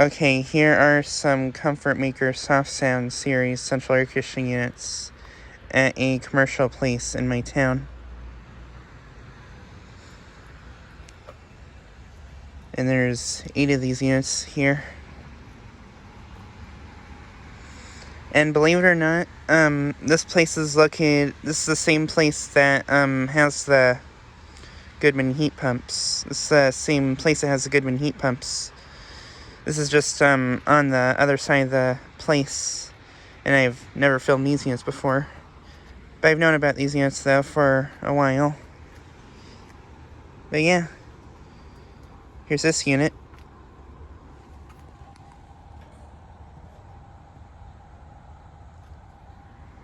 Okay, here are some Comfortmaker Softsound series central air conditioning units at a commercial place in my town. And there's 8 of these units here. And believe it or not, this place is located, this is the same place that has the Goodman heat pumps. This is the same place that has the Goodman heat pumps. This is just on the other side of the place, and I've never filmed these units before. But I've known about these units though for a while. But yeah, here's this unit.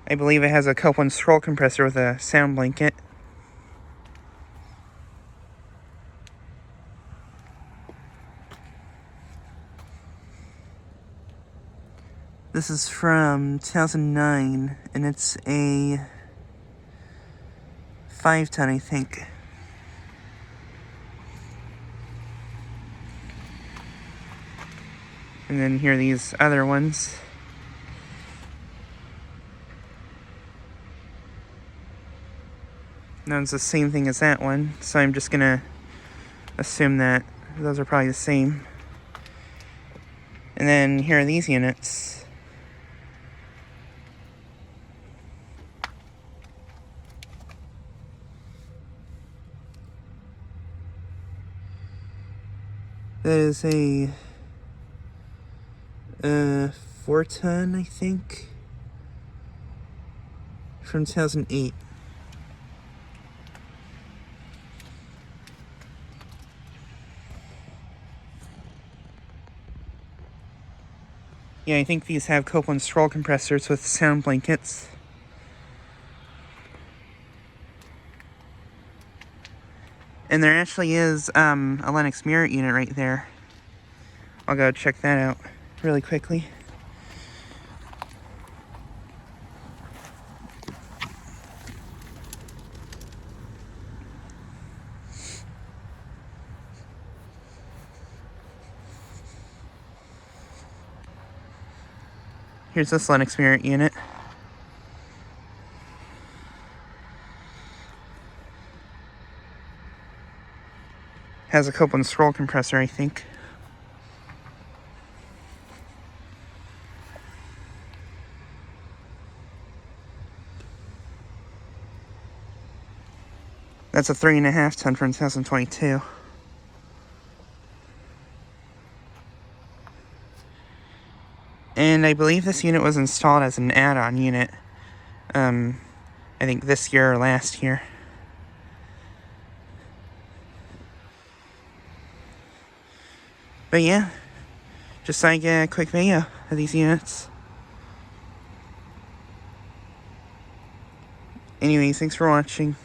I believe it has a Copeland scroll compressor with a sound blanket. This is from 2009, and it's a 5-ton, I think. And then here are these other ones. That one's the same thing as that one, so I'm just gonna assume that those are probably the same. And then here are these units. That is a 4-ton, I think, from 2008. Yeah, I think these have Copeland scroll compressors with sound blankets. And there actually is a Lennox Merit unit right there. I'll go check that out really quickly. Here's this Lennox Merit unit. Has a Copeland scroll compressor, I think. That's a 3.5-ton from 2022. And I believe this unit was installed as an add-on unit. I think this year or last year. But yeah, just like a quick video of these units. Anyways, thanks for watching.